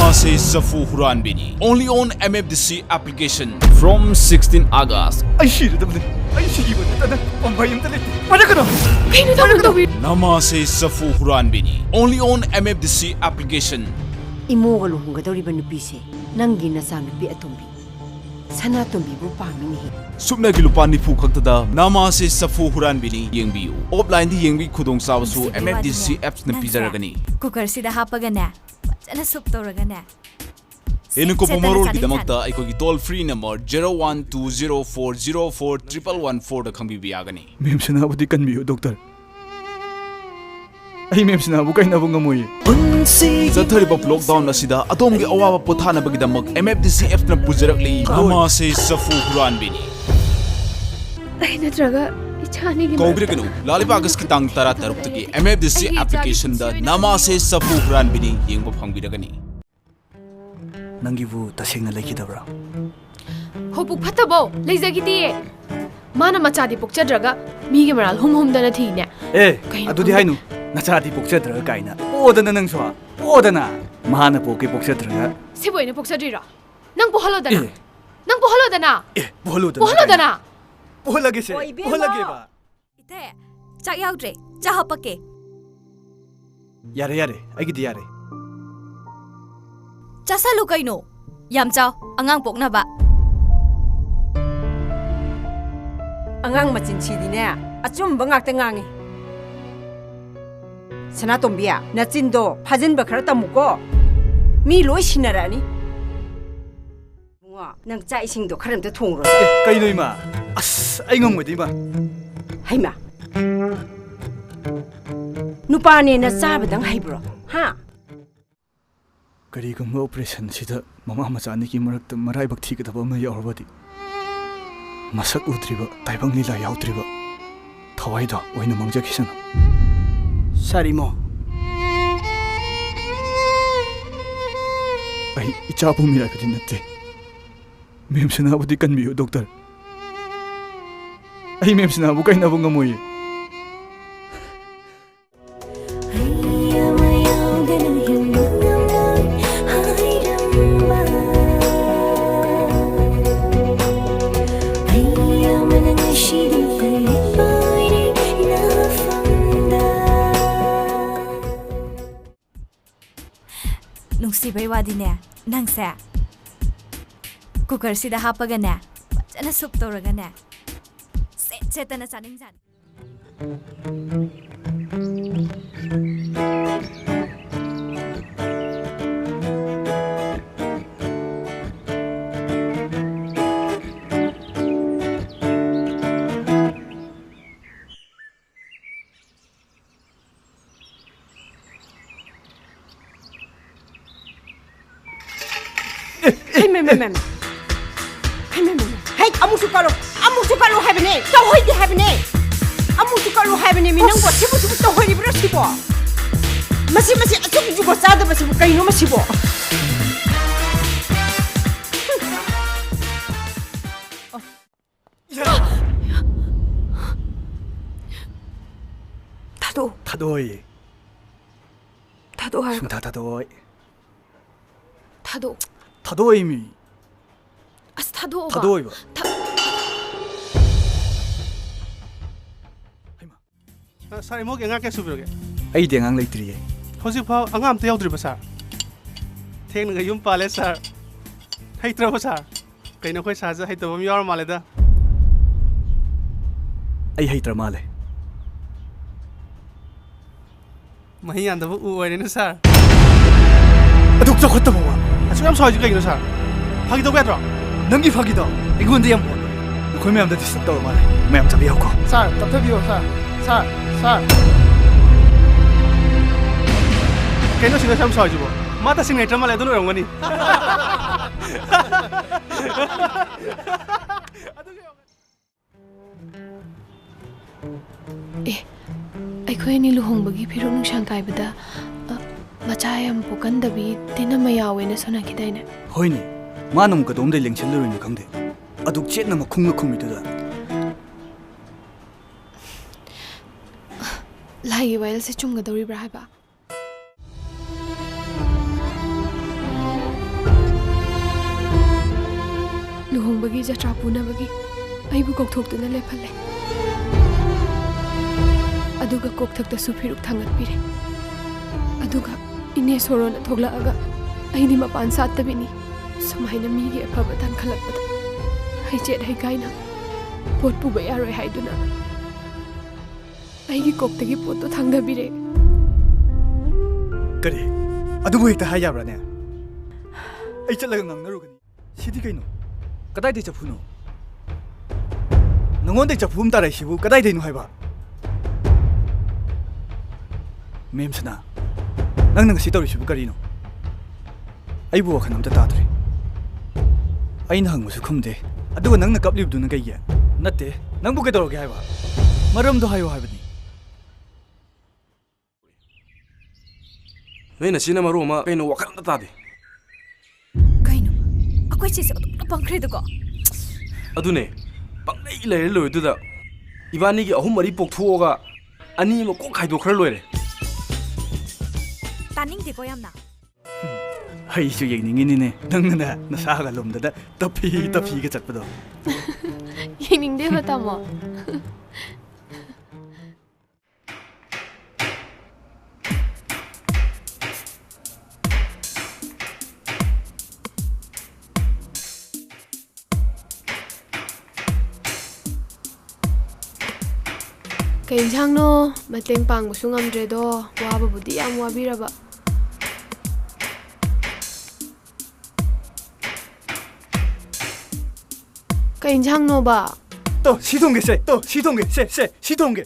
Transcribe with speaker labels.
Speaker 1: Namase Chafu Huranbini. Only on MFDC application from 16 August. Namase Chafu Huranbini. Only on MFDC application.
Speaker 2: Imo galuhungadoriba nupise nangi nasa nupi atombi sana tombi bu pamini
Speaker 1: Subna Gilupani Fukaktada Namase Chafu Huranbini Yengbiu. Offline di Yengbi Kudong Sawasu MFDC Apps na Pizaragani.
Speaker 3: Cooker sida hapagana. Wala soup toragana.
Speaker 1: Eno ko pumarol bidamakta ay ko toll free number 0120404114 da khangbibiagani.
Speaker 4: Mem sinabu di kanbiyo doctor. Ay mem sinabu kay nabong ngamoy.
Speaker 1: Sa third lockdown na sida adong gi awawa pothana bagidamak MFDC Apps na pujarakli Namase Chafu Huranbini.
Speaker 5: Ay natraga ichani gi
Speaker 1: Kobiraganu lalibagas kitang tara taruptagi MFDC application da Namase Chafu Huranbini yengba phangbiragani.
Speaker 4: Nangibu tasengna lekidabra.
Speaker 5: Hopuk phatabo leizagidi mana machadi pokchadraga migi maral hum dana thine
Speaker 4: adudi hainu nachadi pokchadraga kaina odana nang swa odana mana poke pokchadraga
Speaker 5: siboina pokchadira nang pohalodana nang pohalodana
Speaker 4: pohalodana pohalage se pohalage ba
Speaker 3: ite chak yaudre cha hapake
Speaker 4: yare aigidi yare
Speaker 3: chasalu kaino yam chao angang pokna ba
Speaker 2: angang machin chidine achumba ngakta ngangi Sanatombiya nachindo phajinba khara tamuko mi loi sinarani bunga nang cha isingdo kharamta thongro
Speaker 4: kaino ima as ai ngongmodi ma
Speaker 2: haima nupane na sabadang haibro ha
Speaker 4: kari gumma operation sida mama machani ki marakta marai bakthi ka thaba ma yaurabadi masak utriba taibang lila yautriba thawai da oina mangja kisana sarimo ai Chaphu mira ka dinate mem sinabu di kanbiyo doctor ai mem sinabu kay nabong ngamoy
Speaker 3: nungsi bai wadine nangsa cooker sida hapagana wala soup toragana setana chaning jan
Speaker 2: Hey, amusukalo habene to hoidi habene amusukalo habene minang bo sibu to hoidi bro sibo masi achuk jugo sada basibu kaino masibo
Speaker 4: 타도이
Speaker 5: 타도 할
Speaker 4: 숭다 타도이
Speaker 5: 타도
Speaker 4: 타도이미
Speaker 5: 아스 타도
Speaker 4: 타도이 봐
Speaker 6: Sir, imo nga ke subroge.
Speaker 4: ai dengang leitriye
Speaker 6: Hosi pha angam te yaudri ba sir. Theng nga yum pale sir. Hai tra ba sir. Kaino khoi sa ja hai to bam yor male da.
Speaker 4: ai haitra male
Speaker 6: Mahi anda bu u oi ne sir.
Speaker 4: aduk chakhatta bawa
Speaker 6: Asu yam soi ji kaino sir. Phagi to ga
Speaker 4: nangi phagida igonde yam khoi me amda disturb taw male me am chabi hako
Speaker 6: Sir, tap tap bio sir. Sir. Kaino singa sam soi ji bo. Mata sing netra male don rongani.
Speaker 5: ꯑꯩꯈꯣꯏꯅꯤ ꯂꯨꯍꯣꯡꯕꯒꯤ ꯐꯤꯔꯣꯜ ꯅꯨꯡꯁꯥꯡ ꯀꯥꯏꯕꯗ ꯃꯆꯥ ꯌꯥꯝ ꯄꯣꯛꯀꯟꯗꯕꯤ ꯇꯤꯟꯅꯃ ꯌꯥꯎꯋꯦꯅ ꯁꯣꯟꯅꯈꯤꯗꯥꯏꯅꯦ
Speaker 4: hoine manum ka domde lengcheluruni khangde aduk chetna ma khungna khumituda
Speaker 5: ꯂꯥꯏꯒꯤ ꯋꯥꯌꯦꯜꯁꯦ ꯆꯨꯝꯒꯗꯧꯔꯤꯕ꯭ꯔꯥ ꯍꯥꯏꯕ ꯃꯥꯒꯤ ꯖꯇ꯭ꯔꯥ ꯄꯨꯅꯕꯒꯤ ꯑꯩꯕꯨ ꯀꯧꯊꯣꯛꯇꯨꯅ ꯂꯦꯞꯍꯜꯂꯦ ꯑꯗꯨꯒ ꯀꯣꯛꯊꯛꯇꯁꯨ ꯐꯤꯔꯨꯛ ꯊꯥꯡꯒꯠꯄꯤꯔꯦ ꯑꯗꯨꯒ ꯏꯅꯦ ꯁꯣꯔꯣꯅ ꯊꯣꯛꯂꯛꯑꯒ ꯑꯩꯗꯤ ꯃꯄꯥꯟ ꯁꯥꯠꯇꯕꯤꯅꯤ ꯁꯨꯃꯥꯏꯅ ꯃꯤꯒꯤ ꯑꯐꯕ ꯇꯥꯟꯈꯠꯂꯛꯄꯗ ꯍꯩꯆꯦꯠ ꯍꯩꯀꯥꯏꯅ ꯄꯣꯠ ꯄꯨꯕ ꯌꯥꯔꯣꯏ ꯍꯥꯏꯗꯨꯅ ꯑꯩꯒꯤ ꯀꯣꯛꯇꯒꯤ ꯄꯣꯠꯇꯣ ꯊꯥꯡꯊꯕꯤꯔꯦ
Speaker 4: ꯀꯔꯤ ꯑꯗꯨꯕꯨ ꯍꯦꯛꯇ ꯍꯥꯏ ꯌꯥꯕ꯭ꯔꯥꯅꯦ ꯑꯩ ꯆꯠꯂꯒ ꯉꯥꯡꯅꯔꯨꯒꯅꯤ ꯁꯤꯗꯤ ꯀꯩꯅꯣ ꯀꯗꯥꯏꯗꯩ ꯆꯐꯨꯅꯣ ꯅꯉꯣꯟꯗꯩ ꯆꯐꯨ ꯑꯃ ꯇꯥꯔꯛꯏꯁꯤꯕꯨ ꯀꯗꯥꯏꯗꯩꯅꯣ ꯍꯥꯏꯕ ꯃꯦꯝꯁꯅꯥ ꯅꯪꯅ ꯉꯁꯤ ꯇꯧꯔꯤꯁꯤꯕꯨ ꯀꯔꯤꯅꯣ ꯑꯩꯕꯨ ꯋꯥꯈꯜ ꯑꯝꯇ ꯇꯥꯗ꯭ꯔꯦ ꯑꯩꯅ ꯍꯪꯕꯁꯨ ꯈꯨꯝꯗꯦ ꯑꯗꯨꯒ ꯅꯪꯅ ꯀꯞꯂꯤꯕꯗꯨꯅ ꯀꯩꯒꯤ ꯅꯠꯇꯦ ꯅꯪꯕꯨ ꯀꯩꯗꯧꯔꯒꯦ ꯍꯥꯏꯕ ꯃꯔꯝꯗꯣ ꯍꯥꯏꯌꯣ ꯍꯥꯏꯕꯅꯤ
Speaker 7: ꯅꯣꯏꯅ ꯁꯤꯅ ꯃꯔꯨ ꯑꯃ ꯀꯩꯅꯣ ꯋꯥꯈꯜ ꯑꯝꯇ ꯇꯥꯗꯦ
Speaker 3: ꯀꯩꯅꯣ ꯑꯩꯈꯣꯏ ꯆꯦꯁꯦ ꯑꯗꯨꯝ ꯄꯪꯈ꯭ꯔꯦꯗꯀꯣ
Speaker 7: ꯑꯗꯨꯅꯦ ꯄꯪꯂꯩ ꯂꯩꯔ ꯂꯣꯏꯗꯨꯗ ꯏꯕꯥꯅꯤꯒꯤ 3-4 ꯄꯣꯛꯊꯣꯛꯑꯒ ꯑꯅꯤ ꯑꯃ ꯀꯣꯛ ꯈꯥꯏꯗꯣꯛꯈ꯭ꯔ ꯂꯣꯏꯔꯦ
Speaker 3: ꯇꯥꯅꯤꯡꯗꯦꯀꯣ ꯌꯥꯝꯅ
Speaker 4: ꯑꯩꯁꯨ ꯌꯦꯡꯅꯤꯡꯉꯤꯅꯤꯅꯦ ꯅꯪꯅ ꯅꯁꯥꯒ ꯂꯣꯝꯗꯗ ꯇꯞꯐꯤꯒ ꯆꯠꯄꯗꯣ
Speaker 5: ꯌꯦꯡꯅꯤꯡꯗꯦꯕ ꯇꯥꯃꯣ ꯀꯩ ꯏꯟꯁꯥꯡꯅꯣ ꯃꯇꯦꯡ ꯄꯥꯡꯕꯁꯨ ꯉꯝꯗ꯭ꯔꯦꯗꯣ ꯋꯥꯕꯕꯨꯗꯤ ꯌꯥꯝ ꯋꯥꯕꯤꯔꯕ ꯀꯩ ꯏꯟꯁꯥꯡꯅꯣꯕ
Speaker 4: 또 시동계 쎄, 또 시동계 쎄, 시 동계.